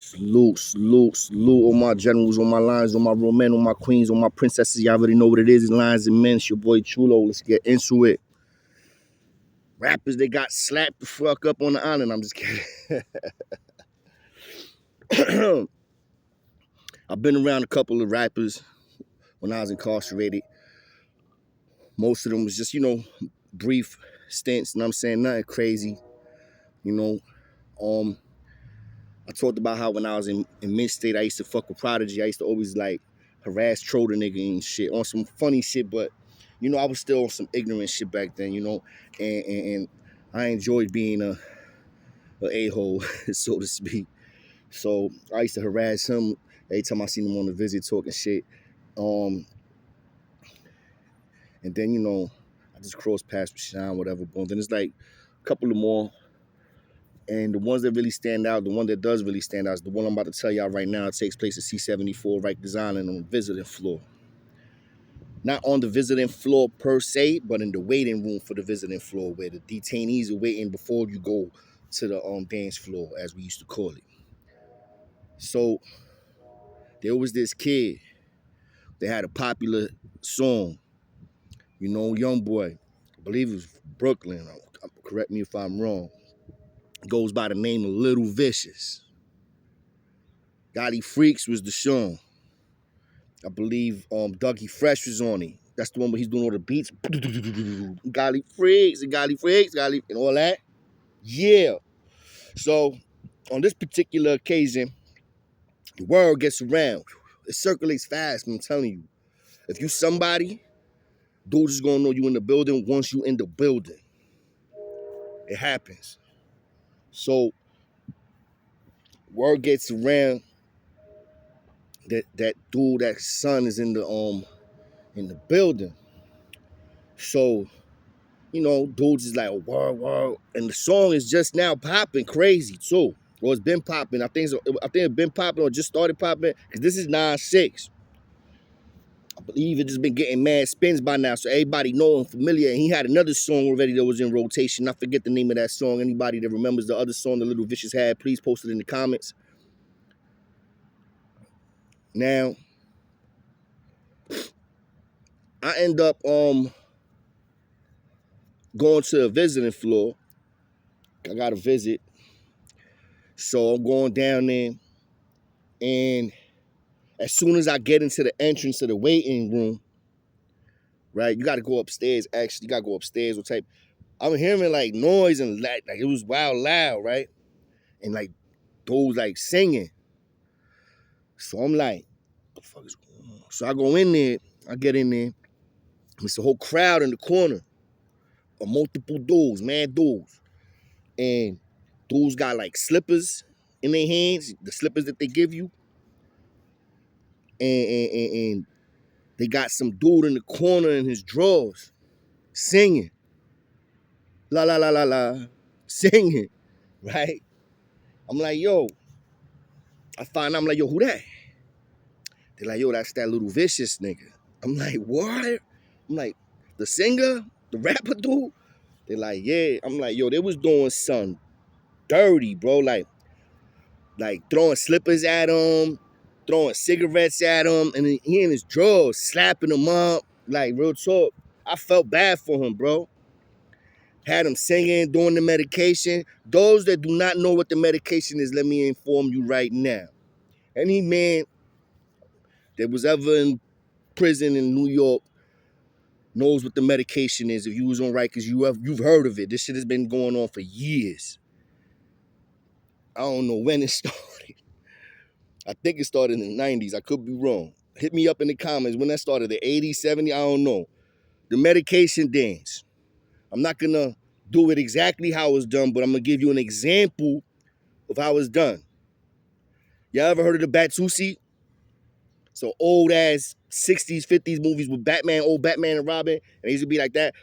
Salute, salute, salute all my generals, all my lions, all my real men, all my queens, all my princesses. Y'all already know what it is. It's Lions and Men. It's your boy Chulo. Let's get into it. Rappers, they got slapped the fuck up on the island. I'm just kidding. I've been around a couple of rappers when I was incarcerated. Most of them was just, brief stints. You know what I'm saying? Nothing crazy. You know, I talked about how when I was in mid-state, I used to fuck with Prodigy. I used to always harass, troll the nigga and shit on some funny shit, but I was still on some ignorant shit back then, and I enjoyed being a a-hole, so to speak. So I used to harass him every time I seen him on the visit talking shit. And then, I just crossed paths with Sean, whatever. But then it's like a couple of more. And the ones that really stand out, the one that does really stand out is the one I'm about to tell y'all right now. It takes place at C-74 Rikers Island on the visiting floor. Not on the visiting floor per se, but in the waiting room for the visiting floor where the detainees are waiting before you go to the dance floor, as we used to call it. So there was this kid that had a popular song, young boy. I believe it was Brooklyn. Correct me if I'm wrong. Goes by the name of Little Vicious. Gotti Freaks was the song. I believe Dougie Fresh was on it. That's the one where he's doing all the beats. Gotti Freaks and Gotti Freaks, Gotti and all that. Yeah. So on this particular occasion, the word gets around. It circulates fast, I'm telling you. If you somebody, dudes is gonna know you in the building once you in the building. It happens. So word gets around that dude, that son is in the building. So, dudes is like, oh, word. And the song is just now popping crazy too. Or it's been popping. I think it's been popping or just started popping. Because this is 9-6. I believe it just been getting mad spins by now. So everybody know and familiar. And he had another song already that was in rotation. I forget the name of that song. Anybody that remembers the other song the Little Vicious had, please post it in the comments. Now, I end up going to a visiting floor. I got a visit. So I'm going down there. And as soon as I get into the entrance of the waiting room, right, you got to go upstairs. Actually, you got to go upstairs. What type? I'm hearing like noise and like it was wild loud, right? And like those like singing. So I'm like, what the fuck is going on? So I go in there. I get in there. It's a whole crowd in the corner of multiple dudes, mad dudes. And dudes got like slippers in their hands, the slippers that they give you. And they got some dude in the corner in his drawers singing. La la la la la. Singing. Right? I'm like, yo. I'm like, yo, who that? They're like, yo, that's that Little Vicious nigga. I'm like, what? I'm like, the singer? The rapper dude? They're like, yeah. I'm like, yo, they was doing something dirty, bro. Like throwing slippers at him, throwing cigarettes at him, and he in his drawers, slapping him up. Like, real talk. I felt bad for him, bro. Had him singing, doing the medication. Those that do not know what the medication is, let me inform you right now. Any man that was ever in prison in New York knows what the medication is. If you was on Rikers, you've heard of it. This shit has been going on for years. I don't know when it started. I think it started in the 90s. I could be wrong. Hit me up in the comments when that started, the 80s, 70s, I don't know. The medication dance. I'm not going to do it exactly how it's done, but I'm going to give you an example of how it's done. Y'all ever heard of the Batusi? So old ass 60s, 50s movies with Batman, old Batman and Robin, and they used to be like that.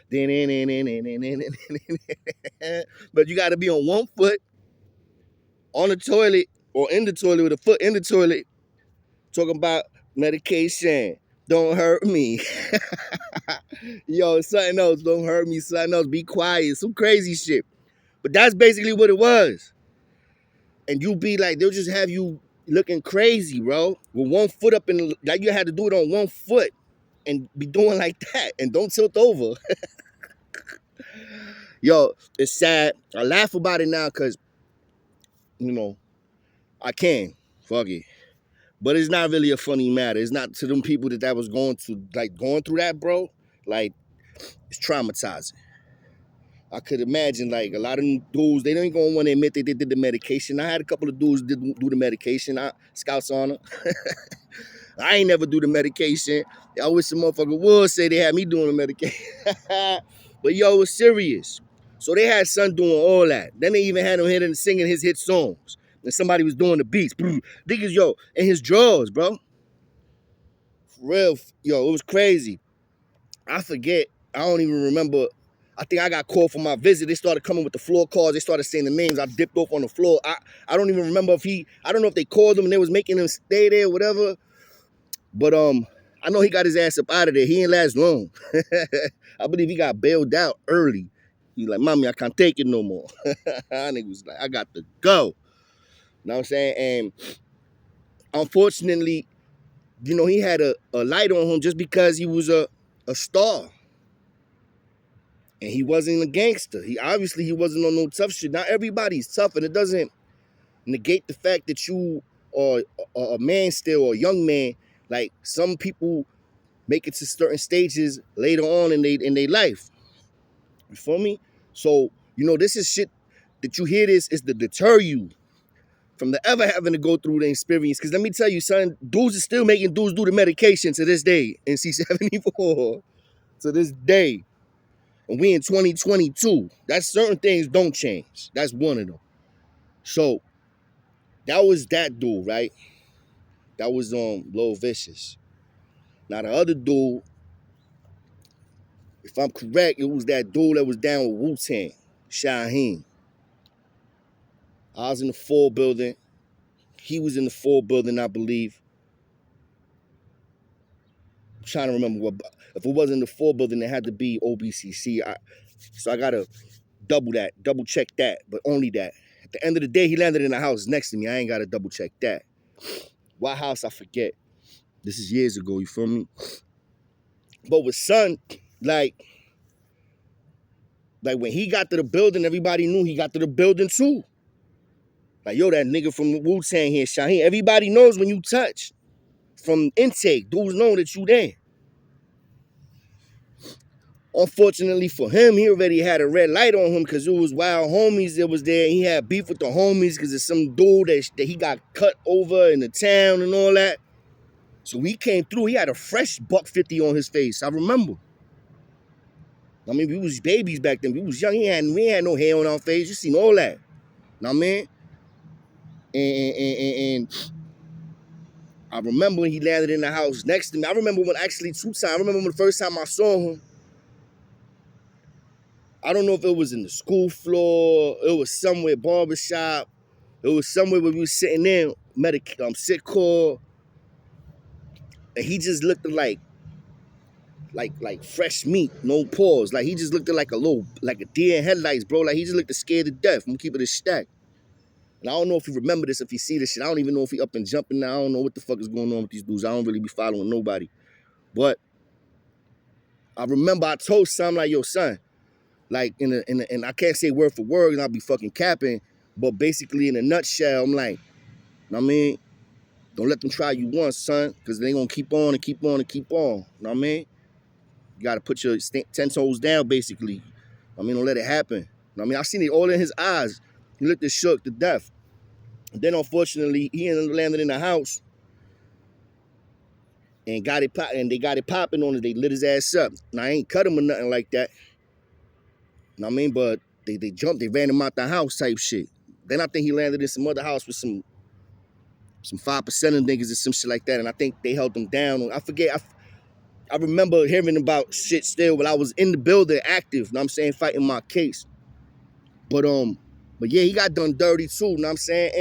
But you got to be on one foot on the toilet or in the toilet with a foot in the toilet talking about medication. Don't hurt me. Yo, something else. Don't hurt me. Something else. Be quiet. Some crazy shit. But that's basically what it was. And you be like, they'll just have you looking crazy, bro. With one foot up in, like you had to do it on one foot and be doing like that and don't tilt over. Yo, it's sad. I laugh about it now because, you know, I can. Fuck it. But it's not really a funny matter. It's not to them people that was going through that, bro. Like, it's traumatizing. I could imagine, like, a lot of them dudes, they ain't gonna want to admit that they did the medication. I had a couple of dudes did do the medication. Scouts on her. I ain't never do the medication. I wish some motherfucker would say they had me doing the medication. But yo, it was serious. So they had son doing all that. Then they even had him hitting singing his hit songs. And somebody was doing the beats. Niggas, yo, in his drawers, bro. For real, yo, it was crazy. I forget. I don't even remember. I think I got called for my visit. They started coming with the floor calls. They started saying the names. I dipped off on the floor. I don't even remember I don't know if they called him and they was making him stay there, whatever. But I know he got his ass up out of there. He ain't last long. I believe he got bailed out early. He like, mommy, I can't take it no more. Nigga was like, I got to go. You know what I'm saying? And unfortunately, you know, he had a light on him just because he was a star. And he wasn't a gangster. He wasn't on no tough shit. Not everybody's tough, and it doesn't negate the fact that you are a man still, or a young man. Like, some people make it to certain stages later on in their life. You feel me? So, you know, this is shit that you hear this is to deter you from the ever having to go through the experience. Because let me tell you, son, dudes is still making dudes do the medication to this day in C-74. To this day. And we in 2022. That's certain things don't change. That's one of them. So, that was that dude, right? That was Lil Vicious. Now the other dude, if I'm correct, it was that dude that was down with Wu-Tang, Shaheem. I was in the 4 building. He was in the 4 building, I believe. I'm trying to remember what. If it wasn't the 4 building, it had to be OBCC. So I gotta double check that, but only that. At the end of the day, he landed in the house next to me. I ain't gotta double check that. What house, I forget. This is years ago, you feel me? But with son, like when he got to the building, everybody knew he got to the building too. Like, yo, that nigga from Wu-Tang here, Shaheem. Everybody knows when you touch. From intake, dudes know that you there. Unfortunately for him, he already had a red light on him because it was wild homies that was there. He had beef with the homies because it's some dude that he got cut over in the town and all that. So he came through. He had a fresh $150 on his face. I remember. I mean, we was babies back then. We was young. We had no hair on our face. You seen all that. Know what I mean? And I remember when he landed in the house next to me. I remember when actually 2 times. I remember when the first time I saw him. I don't know if it was in the school floor. It was somewhere, barbershop. It was somewhere where we was sitting there, sick call. And he just looked like fresh meat, no pause. Like, he just looked like a deer in headlights, bro. Like, he just looked scared to death. I'm keeping it stacked. And I don't know if you remember this, if you see this shit. I don't even know if he up and jumping now. I don't know what the fuck is going on with these dudes. I don't really be following nobody. But I remember I told son, like, yo, son, like, and I can't say word for word and I'll be fucking capping, but basically in a nutshell, I'm like, know what I mean? Don't let them try you once, son, because they gonna keep on and keep on and keep on. Know what I mean? You gotta put your 10 toes down, basically. I mean, don't let it happen. Know what I mean? I seen it all in his eyes. He looked as shook to death. And then, unfortunately, he ended up landing in the house and they got it popping on it. They lit his ass up. Now, I ain't cut him or nothing like that. Know what I mean? But they jumped, they ran him out the house type shit. Then I think he landed in some other house with some 5% of niggas or some shit like that. And I think they held him down. I forget. I remember hearing about shit still, but I was in the building active, you know what I'm saying, fighting my case. But yeah, he got done dirty too, you know what I'm saying?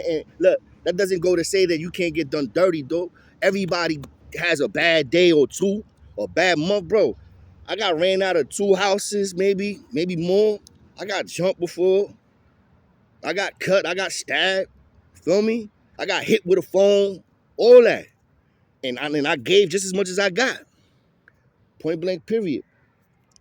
And look, that doesn't go to say that you can't get done dirty, though. Everybody has a bad day or two, or a bad month, bro. I got ran out of 2 houses, maybe more. I got jumped before. I got cut, I got stabbed. Feel me? I got hit with a phone, all that. And I gave just as much as I got. Point blank, period.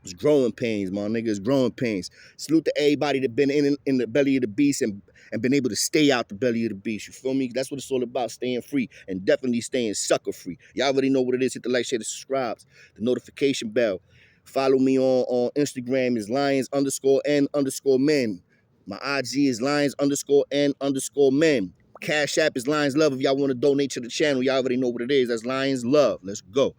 It's growing pains, my nigga. It's growing pains. Salute to everybody that been in the belly of the beast and been able to stay out the belly of the beast. You feel me? That's what it's all about, staying free and definitely staying sucker free. Y'all already know what it is. Hit the like, share, the subscribes, the notification bell. Follow me on Instagram is lions_n_men. My IG is lions_n_men. Cash App is Lions Love if y'all want to donate to the channel. Y'all already know what it is. That's Lions Love. Let's go.